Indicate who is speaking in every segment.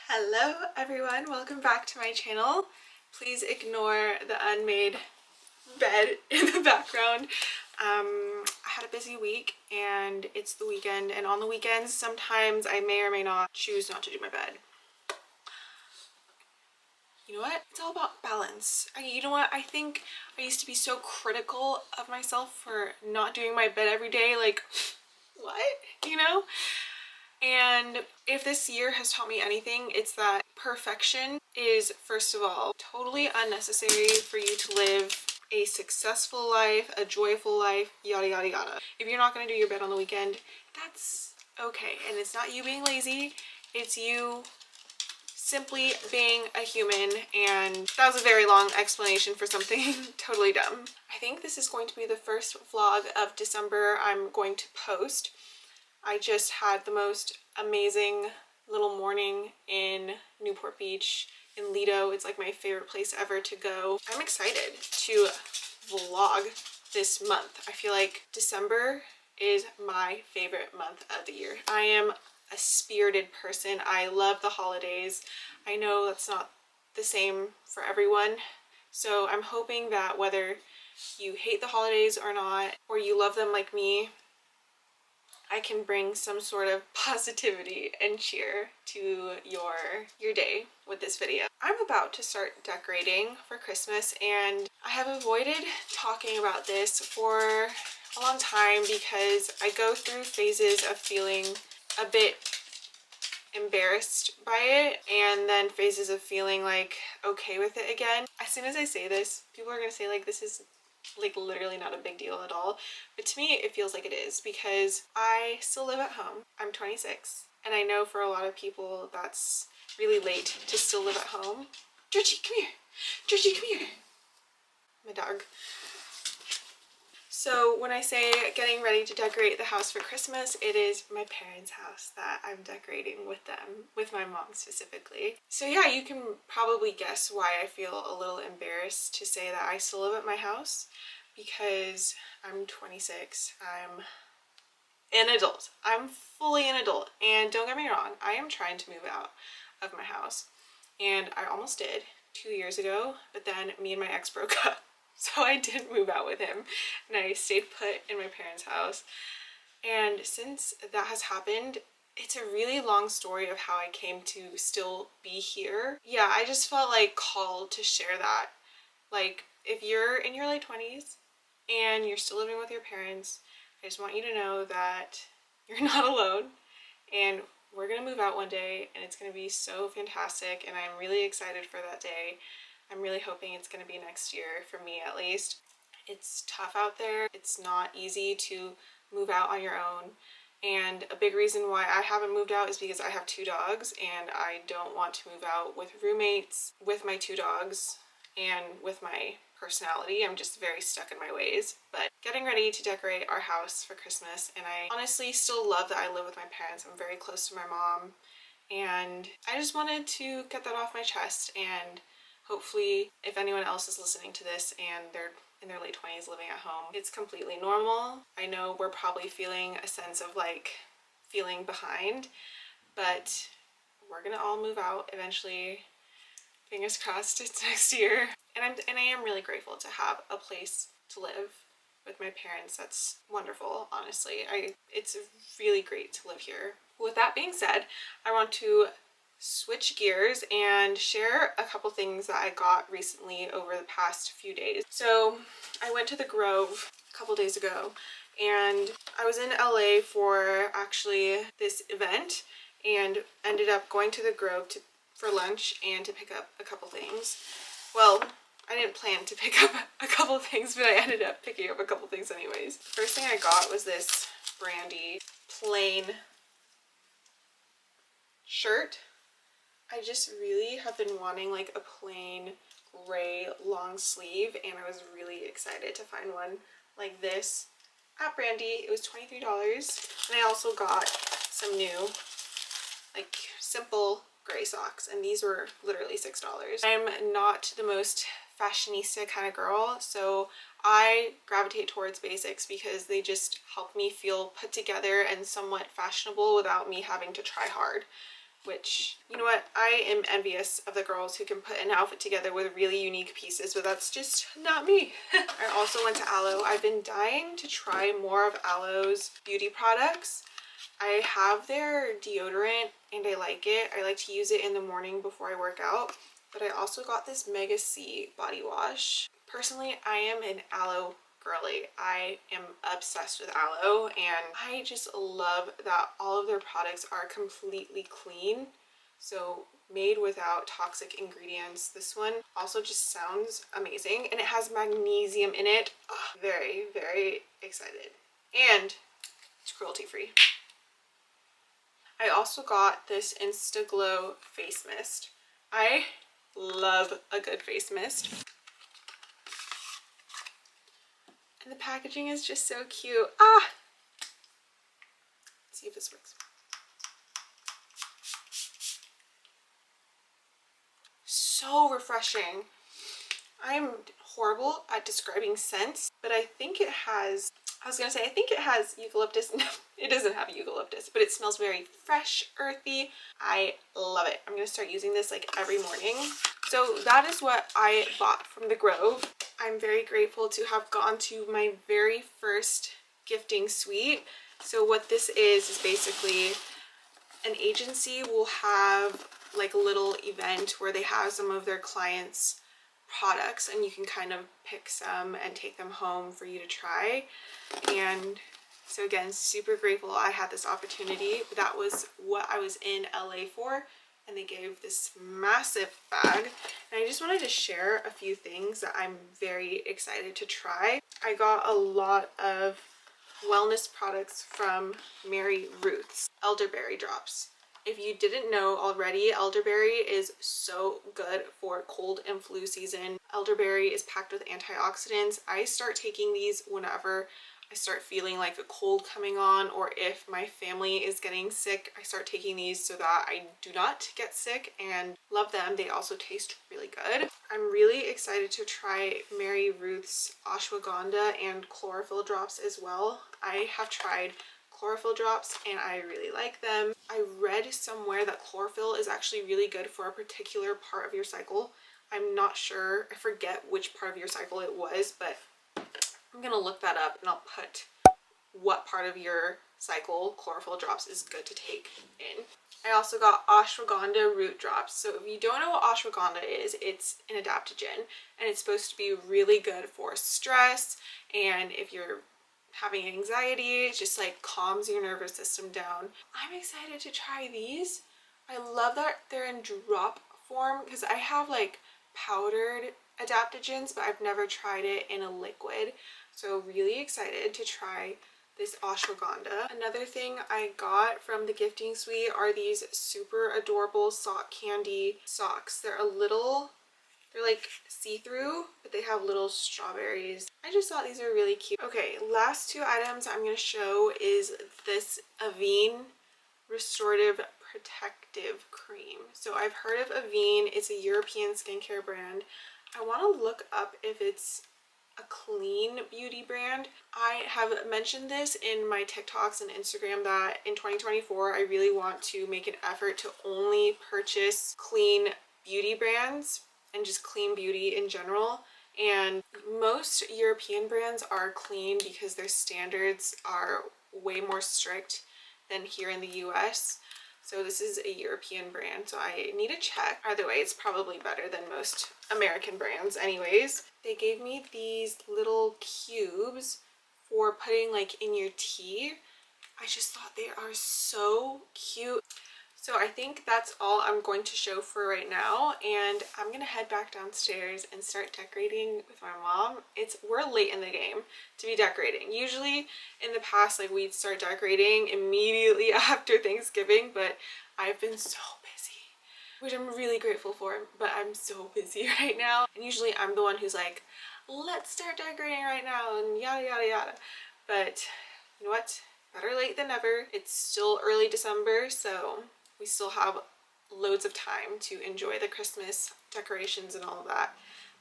Speaker 1: Hello everyone, welcome back to my channel. Please ignore the unmade bed in the background. I had a busy week and it's the weekend, and on the weekends sometimes I may or may not choose not to do my bed. You know what? It's all about balance. You know what? I think I used to be so critical of myself for not doing my bed every day. Like, what? You know? And if this year has taught me anything, it's that perfection is, first of all, totally unnecessary for you to live a successful life, a joyful life, yada yada yada. If you're not going to do your bed on the weekend, that's okay. And it's not you being lazy, it's you simply being a human. And that was a very long explanation for something totally dumb. I think this is going to be the first vlog of December I'm going to post. I just had the most amazing little morning in Newport Beach in Lido. It's like my favorite place ever to go. I'm excited to vlog this month. I feel like December is my favorite month of the year. I am a spirited person. I love the holidays. I know that's not the same for everyone. So I'm hoping that whether you hate the holidays or not, or you love them like me, I can bring some sort of positivity and cheer to your day with this video. I'm about to start decorating for Christmas, and I have avoided talking about this for a long time because I go through phases of feeling a bit embarrassed by it, and then phases of feeling like okay with it again. As soon as I say this, people are gonna say like this is like literally not a big deal at all, but to me it feels like it is because I still live at home. I'm 26, and I know for a lot of people that's really late to still live at home. Georgie, come here. Georgie, come here. My dog. So when I say getting ready to decorate the house for Christmas, it is my parents' house that I'm decorating with them, with my mom specifically. So yeah, you can probably guess why I feel a little embarrassed to say that I still live at my house, because I'm 26, I'm an adult. I'm fully an adult, and don't get me wrong, I am trying to move out of my house, and I almost did 2 years ago, but then me and my ex broke up. So I didn't move out with him, and I stayed put in my parents' house. And since that has happened, it's a really long story of how I came to still be here. Yeah, I just felt like called to share that. Like, if you're in your late 20s and you're still living with your parents, I just want you to know that you're not alone, and we're gonna move out one day, and it's gonna be so fantastic, and I'm really excited for that day. I'm really hoping it's going to be next year, for me at least. It's tough out there. It's not easy to move out on your own. And a big reason why I haven't moved out is because I have 2 dogs, and I don't want to move out with roommates with my 2 dogs and with my personality. I'm just very stuck in my ways. But getting ready to decorate our house for Christmas, and I honestly still love that I live with my parents. I'm very close to my mom, and I just wanted to get that off my chest. And hopefully, if anyone else is listening to this and they're in their late 20s living at home, it's completely normal. I know we're probably feeling a sense of like feeling behind, but we're gonna all move out eventually. Fingers crossed it's next year. And I am really grateful to have a place to live with my parents. That's wonderful, honestly. It's really great to live here. With that being said, I want to switch gears and share a couple things that I got recently over the past few days. So I went to the Grove a couple days ago, and I was in LA for actually this event, and ended up going to the Grove for lunch and to pick up a couple things. Well, I didn't plan to pick up a couple things, but I ended up picking up a couple things anyways. The first thing I got was this Brandy plain shirt. I just really have been wanting like a plain gray long sleeve, and I was really excited to find one like this at Brandy. It was $23, and I also got some new like simple gray socks, and these were literally $6. I'm not the most fashionista kind of girl, so I gravitate towards basics because they just help me feel put together and somewhat fashionable without me having to try hard. Which, you know what, I am envious of the girls who can put an outfit together with really unique pieces, but that's just not me. I also went to Aloe. I've been dying to try more of Aloe's beauty products. I have their deodorant and I like it. I like to use it in the morning before I work out, but I also got this Mega C body wash. Personally, I am an Aloe girly. I am obsessed with Aloe, and I just love that all of their products are completely clean, so made without toxic ingredients. This one also just sounds amazing, and it has magnesium in it. Oh, very, very excited. And it's cruelty free. I also got this Instaglow face mist. I love a good face mist. And the packaging is just so cute. Ah! Let's see if this works. So refreshing. I'm horrible at describing scents, but I think it has, I think it has eucalyptus. No, it doesn't have eucalyptus, but it smells very fresh, earthy. I love it. I'm gonna start using this like every morning. So that is what I bought from the Grove. I'm very grateful to have gone to my very first gifting suite. So what this is basically an agency will have like a little event where they have some of their clients' products, and you can kind of pick some and take them home for you to try. And so again, super grateful I had this opportunity. That was what I was in LA for, and they gave this massive bag, and I just wanted to share a few things that I'm very excited to try. I got a lot of wellness products from Mary Ruth's elderberry drops. If you didn't know already, elderberry is so good for cold and flu season. Elderberry is packed with antioxidants. I start taking these whenever I start feeling like a cold coming on, or if my family is getting sick, I start taking these so that I do not get sick, and love them. They also taste really good. I'm really excited to try Mary Ruth's ashwagandha and chlorophyll drops as well. I have tried chlorophyll drops and I really like them. I read somewhere that chlorophyll is actually really good for a particular part of your cycle. I'm not sure, I forget which part of your cycle it was, but I'm gonna look that up and I'll put what part of your cycle chlorophyll drops is good to take in. I also got ashwagandha root drops. So if you don't know what ashwagandha is, it's an adaptogen, and it's supposed to be really good for stress, and if you're having anxiety, it just like calms your nervous system down. I'm excited to try these. I love that they're in drop form because I have like powdered adaptogens, but I've never tried it in a liquid. So really excited to try this ashwagandha. Another thing I got from the gifting suite are these super adorable sock candy socks. They're like see-through, but they have little strawberries. I just thought these were really cute. Okay, last two items I'm going to show is this Avène Restorative Protective Cream. So I've heard of Avène. It's a European skincare brand. I want to look up if it's a clean beauty brand. I have mentioned this in my TikToks and Instagram that in 2024 I really want to make an effort to only purchase clean beauty brands and just clean beauty in general. And most European brands are clean because their standards are way more strict than here in the US. So this is a European brand, so I need to check. Either way, it's probably better than most American brands anyways. They gave me these little cubes for putting like in your tea. I just thought they are so cute. So I think that's all I'm going to show for right now, and I'm gonna head back downstairs and start decorating with my mom. We're late in the game to be decorating. Usually in the past, like, we'd start decorating immediately after Thanksgiving, but I've been so busy, which I'm really grateful for, but I'm so busy right now. And usually I'm the one who's like, let's start decorating right now and yada yada yada. But you know what? Better late than never. It's still early December, so we still have loads of time to enjoy the Christmas decorations and all of that.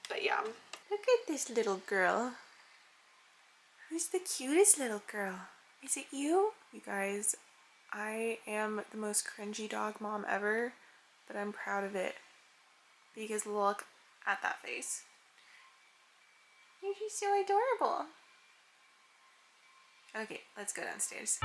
Speaker 1: But yeah. Look at this little girl. Who's the cutest little girl? Is it you? You guys, I am the most cringy dog mom ever, but I'm proud of it. Because look at that face. She's so adorable. Okay, let's go downstairs.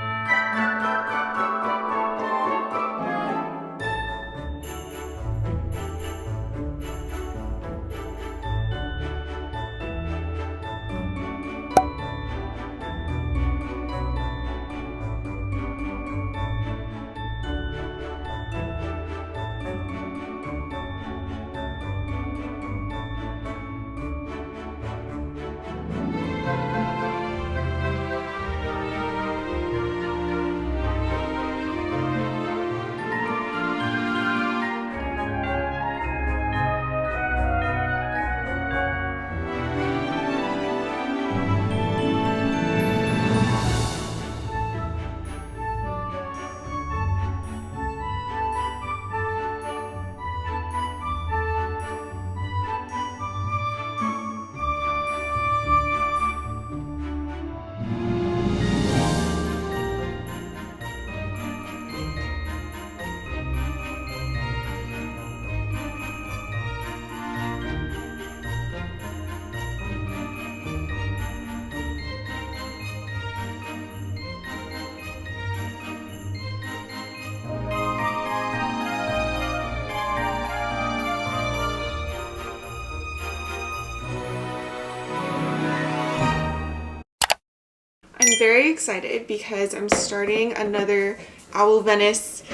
Speaker 1: I'm very excited because I'm starting another Owl Venice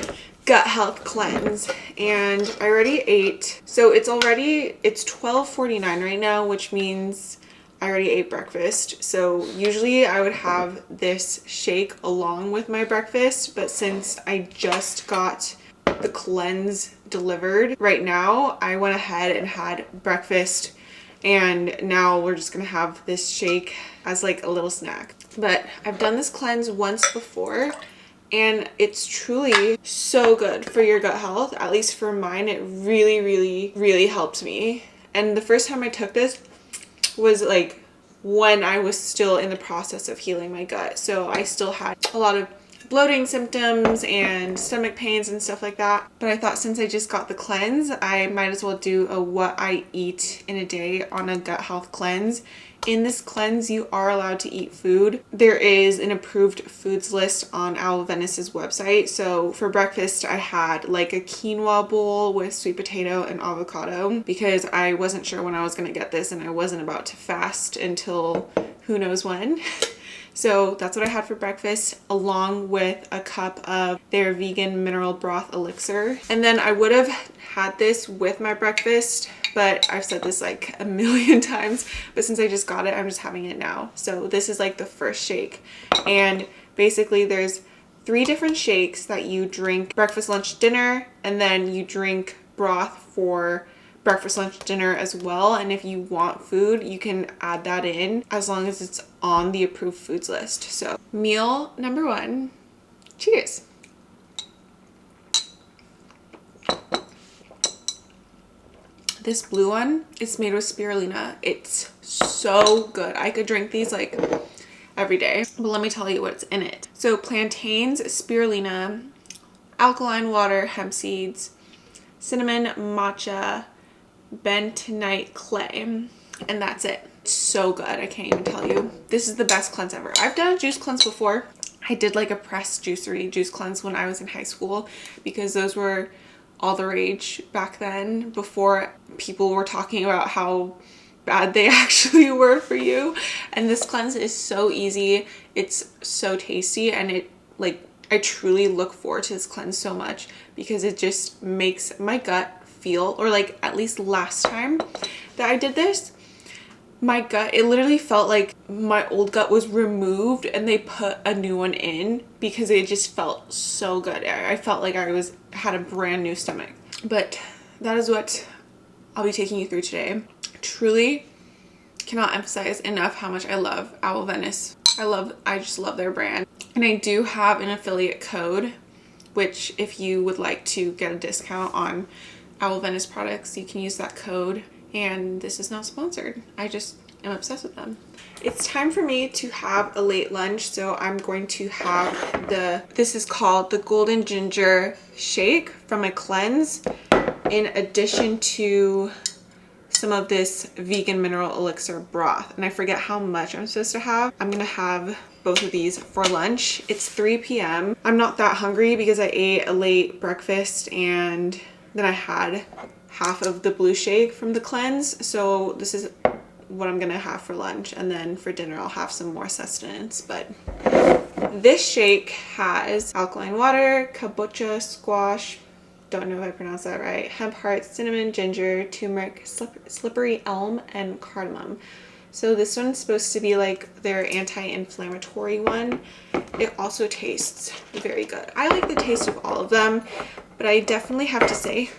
Speaker 1: gut health cleanse, and I already ate. So it's 12:49 right now, which means I already ate breakfast. So usually I would have this shake along with my breakfast, but since I just got the cleanse delivered right now, I went ahead and had breakfast, and now we're just gonna have this shake as like a little snack. But I've done this cleanse once before, and it's truly so good for your gut health. At least for mine, it really, really, really helped me. And the first time I took this was like when I was still in the process of healing my gut. So I still had a lot of bloating symptoms and stomach pains and stuff like that. But I thought since I just got the cleanse, I might as well do a what I eat in a day on a gut health cleanse. In this cleanse, you are allowed to eat food. There is an approved foods list on Owl Venice's website. So for breakfast, I had like a quinoa bowl with sweet potato and avocado because I wasn't sure when I was going to get this, and I wasn't about to fast until who knows when. So that's what I had for breakfast, along with a cup of their vegan mineral broth elixir. And then I would have had this with my breakfast, but I've said this like a million times, but since I just got it, I'm just having it now. So this is like the first shake. And basically there's 3 different shakes that you drink: breakfast, lunch, dinner, and then you drink broth for breakfast, lunch, dinner as well. And if you want food, you can add that in as long as it's on the approved foods list. So meal number 1, cheers. This blue one is made with spirulina. It's so good. I could drink these like every day, but let me tell you what's in it. So plantains, spirulina, alkaline water, hemp seeds, cinnamon, matcha, bentonite clay, and that's it. It's so good. I can't even tell you. This is the best cleanse ever. I've done a juice cleanse before. I did like a pressed juicery juice cleanse when I was in high school because those were all the rage back then, before people were talking about how bad they actually were for you. And this cleanse is so easy. It's so tasty, and it like I truly look forward to this cleanse so much because it just makes my gut feel, or like at least last time that I did this, my gut, it literally felt like my old gut was removed and they put a new one in because it just felt so good. I felt like I had a brand new stomach. But that is what I'll be taking you through today. Truly cannot emphasize enough how much I love Owl Venice. I just love their brand. And I do have an affiliate code, which if you would like to get a discount on Owl Venice products, you can use that code. And this is not sponsored. I just am obsessed with them. It's time for me to have a late lunch, so I'm going to have this is called the Golden Ginger Shake from my cleanse, in addition to some of this vegan mineral elixir broth. And I forget how much I'm supposed to have. I'm gonna have both of these for lunch. It's 3 p.m. I'm not that hungry because I ate a late breakfast and then I had half of the blue shake from the cleanse. So this is what I'm gonna have for lunch, and then for dinner I'll have some more sustenance. But this shake has alkaline water, kabocha, squash, don't know if I pronounced that right, hemp hearts, cinnamon, ginger, turmeric, slippery elm, and cardamom. So this one's supposed to be like their anti-inflammatory one. It also tastes very good. I like the taste of all of them, but I definitely have to say,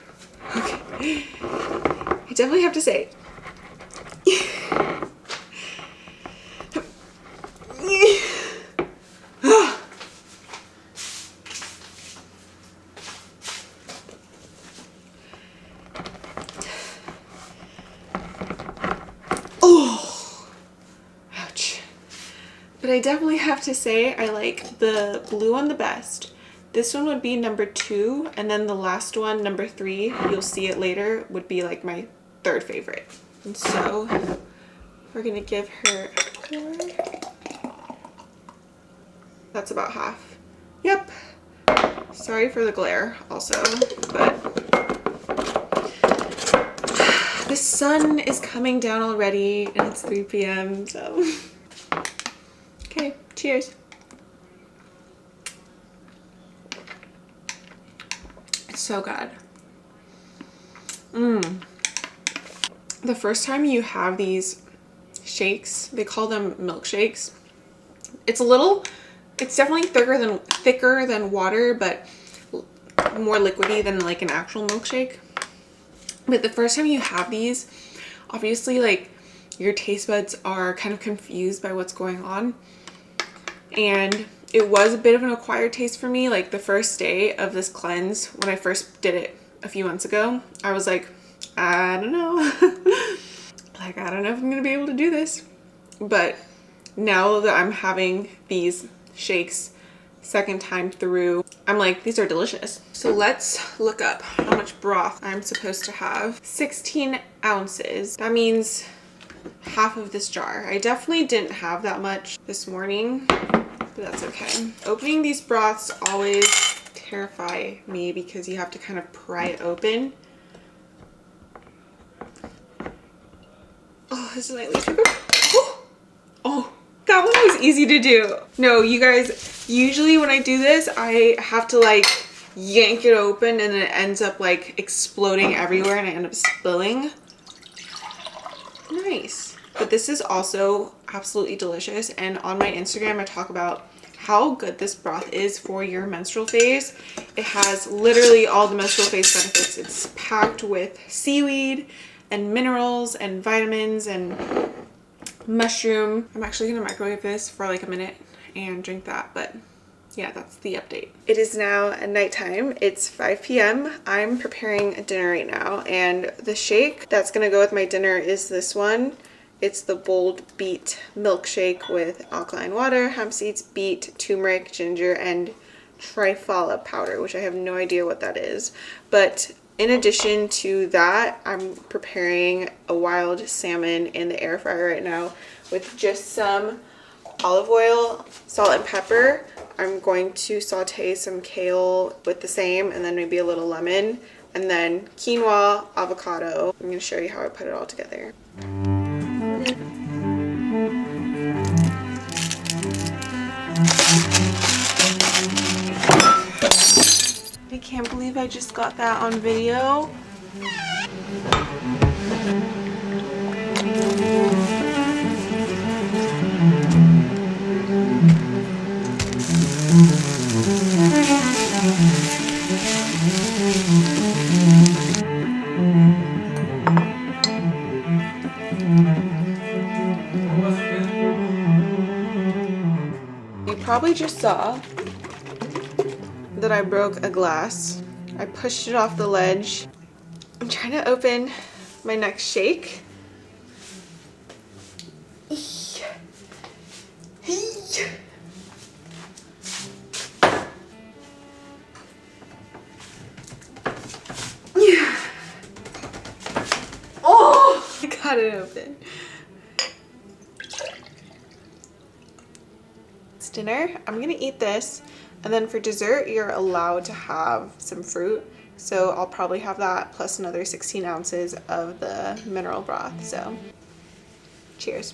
Speaker 1: But I definitely have to say I like the blue one the best. This one would be number 2, and then the last one, number 3, you'll see it later, would be like my 3rd favorite. And so we're gonna give her a pour. That's about half. Yep. Sorry for the glare also, but the sun is coming down already and it's 3 p.m. so okay, cheers. It's so good. The first time you have these shakes, they call them milkshakes. It's definitely thicker than water, but more liquidy than like an actual milkshake. But the first time you have these, obviously like your taste buds are kind of confused by what's going on. And it was a bit of an acquired taste for me. Like the first day of this cleanse, when I first did it a few months ago, I was like, I don't know. Like, I don't know if I'm gonna be able to do this. But now that I'm having these shakes second time through, I'm like, these are delicious. So let's look up how much broth I'm supposed to have. 16 ounces. That means half of this jar. I definitely didn't have that much this morning, but that's okay. Opening these broths always terrify me because you have to kind of pry it open. Oh, this is my least favorite. Oh, that one was easy to do. No, you guys, usually when I do this, I have to like yank it open and then it ends up like exploding everywhere and I end up spilling. Nice. But this is also absolutely delicious, and on my Instagram I talk about how good this broth is for your menstrual phase. It has literally all the menstrual phase benefits. It's packed with seaweed and minerals and vitamins and mushroom. I'm actually gonna microwave this for like a minute and drink that, but yeah, that's the update. It is now nighttime. It's 5 p.m. I'm preparing dinner right now, and the shake that's gonna go with my dinner is this one. It's the Bold Beet milkshake with alkaline water, hemp seeds, beet, turmeric, ginger, and triphala powder, which I have no idea what that is. But in addition to that, I'm preparing a wild salmon in the air fryer right now with just some olive oil, salt, and pepper. I'm going to saute some kale with the same, and then maybe a little lemon, and then quinoa, avocado. I'm going to show you how I put it all together. can't believe I just got that on video. You probably just saw that I broke a glass. I pushed it off the ledge. I'm trying to open my next shake. Oh, I got it open. It's dinner. I'm gonna eat this, and then for dessert you're allowed to have some fruit, so I'll probably have that plus another 16 ounces of the mineral broth. So cheers.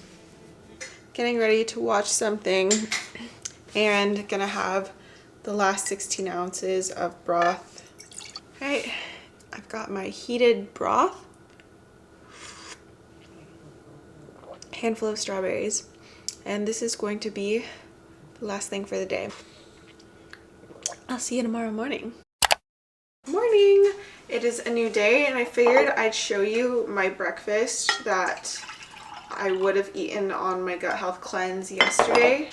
Speaker 1: Getting ready to watch something and gonna have the last 16 ounces of broth. All right, I've got my heated broth, handful of strawberries, and this is going to be the last thing for the day. I'll see you tomorrow morning. Morning! It is a new day, and I figured I'd show you my breakfast that I would have eaten on my gut health cleanse yesterday.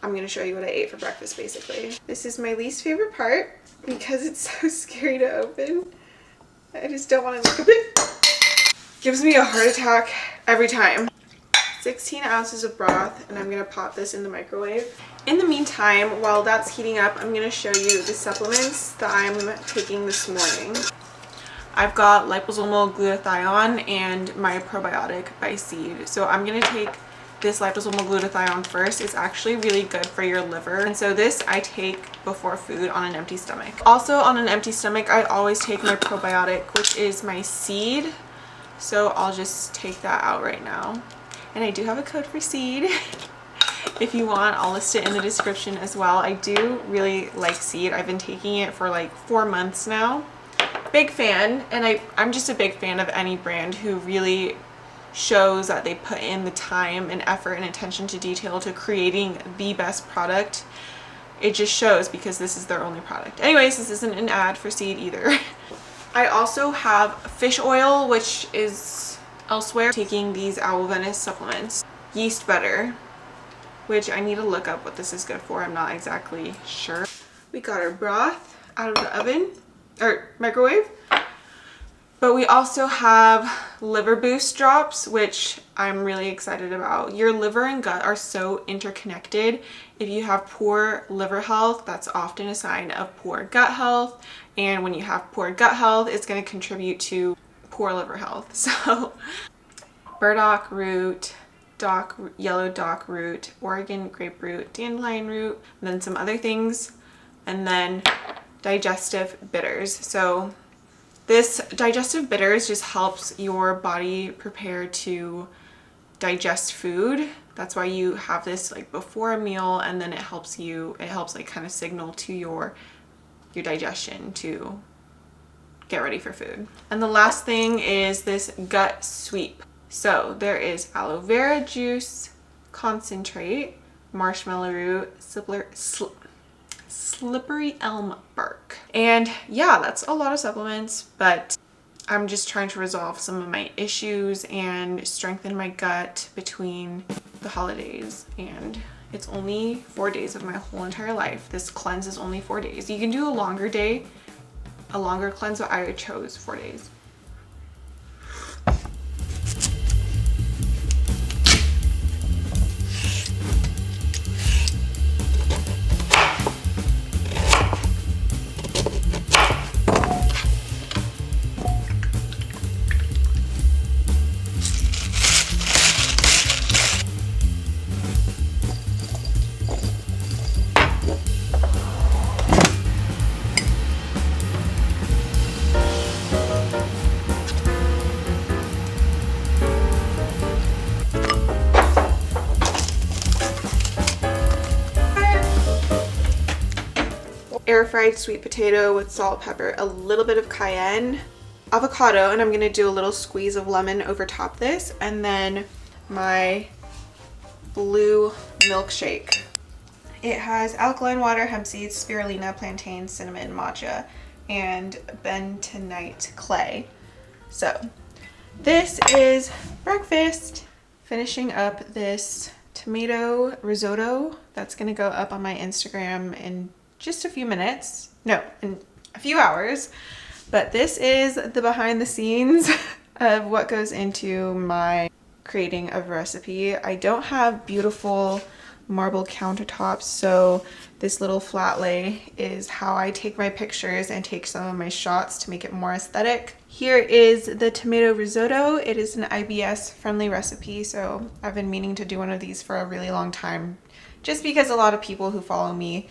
Speaker 1: I'm gonna show you what I ate for breakfast basically. This is my least favorite part because it's so scary to open. I just don't want to look at it. Gives me a heart attack every time. 16 ounces of broth, and I'm gonna pop this in the microwave. In the meantime, while that's heating up, I'm gonna show you the supplements that I'm taking this morning. I've got liposomal glutathione and my probiotic by Seed. So I'm gonna take this liposomal glutathione first. It's actually really good for your liver, and so this I take before food on an empty stomach. Also on an empty stomach, I always take my probiotic, which is my Seed. So I'll just take that out right now. And I do have a code for Seed. If you want, I'll list it in the description as well. I do really like Seed. I've been taking it for like 4 months now. Big fan, and I'm just a big fan of any brand who really shows that they put in the time and effort and attention to detail to creating the best product. It just shows because this is their only product. Anyways, this isn't an ad for Seed either. I also have fish oil, which is elsewhere. Taking these Owl Venice supplements. Yeast butter, which I need to look up what this is good for. I'm not exactly sure. We got our broth out of the oven or microwave, but we also have liver boost drops, which I'm really excited about. Your liver and gut are so interconnected. If you have poor liver health, that's often a sign of poor gut health, and when you have poor gut health, it's going to contribute to poor liver health. So burdock root, yellow dock root, Oregon grapefruit, dandelion root, and then some other things, and then digestive bitters. So this digestive bitters just helps your body prepare to digest food. That's why you have this like before a meal, and then it helps like kind of signal to your digestion to get ready for food. And the last thing is this gut sweep. So there is aloe vera juice, concentrate, marshmallow root, slippery elm bark. And yeah, that's a lot of supplements, but I'm just trying to resolve some of my issues and strengthen my gut between the holidays. And it's only 4 days of my whole entire life. This cleanse is only 4 days. You can do a longer cleanse, but I chose 4 days. stir-fried sweet potato with salt, pepper, a little bit of cayenne, avocado, and I'm gonna do a little squeeze of lemon over top this, and then my blue milkshake. It has alkaline water, hemp seeds, spirulina, plantain, cinnamon, matcha, and bentonite clay. So this is breakfast. Finishing up this tomato risotto that's gonna go up on my Instagram in just a few minutes. No, in a few hours. But this is the behind the scenes of what goes into my creating of a recipe. I don't have beautiful marble countertops, so this little flat lay is how I take my pictures and take some of my shots to make it more aesthetic. Here is the tomato risotto. It is an IBS friendly recipe, so I've been meaning to do one of these for a really long time, just because a lot of people who follow me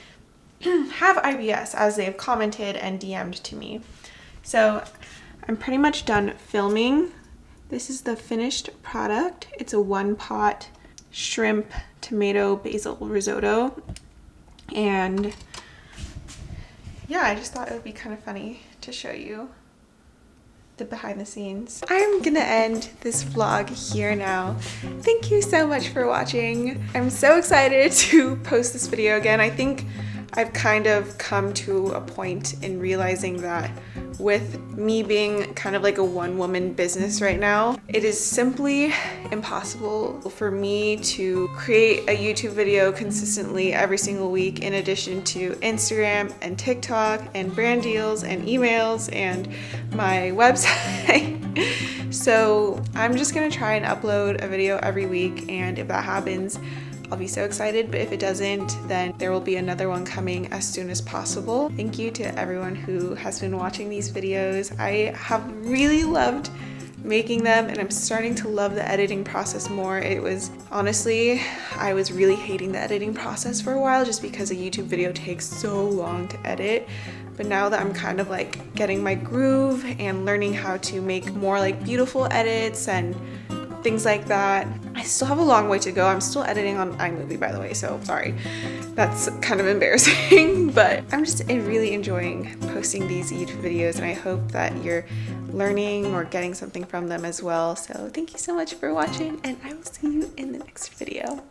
Speaker 1: have IBS, as they've commented and DM'd to me. So I'm pretty much done filming. This is the finished product. It's a 1-pot shrimp tomato basil risotto, and yeah, I just thought it would be kind of funny to show you the behind the scenes. I'm gonna end this vlog here now. Thank you so much for watching. I'm so excited to post this video again. I think I've kind of come to a point in realizing that with me being kind of like a one-woman business right now, it is simply impossible for me to create a YouTube video consistently every single week, in addition to Instagram and TikTok and brand deals and emails and my website. So I'm just gonna try and upload a video every week, and if that happens, I'll be so excited, but if it doesn't, then there will be another one coming as soon as possible. Thank you to everyone who has been watching these videos. I have really loved making them, and I'm starting to love the editing process more. It was, honestly, I was really hating the editing process for a while just because a YouTube video takes so long to edit. But now that I'm kind of like getting my groove and learning how to make more like beautiful edits and things like that, I still have a long way to go. I'm still editing on iMovie, by the way, so sorry. That's kind of embarrassing, but I'm just really enjoying posting these YouTube videos, and I hope that you're learning or getting something from them as well. So thank you so much for watching, and I will see you in the next video.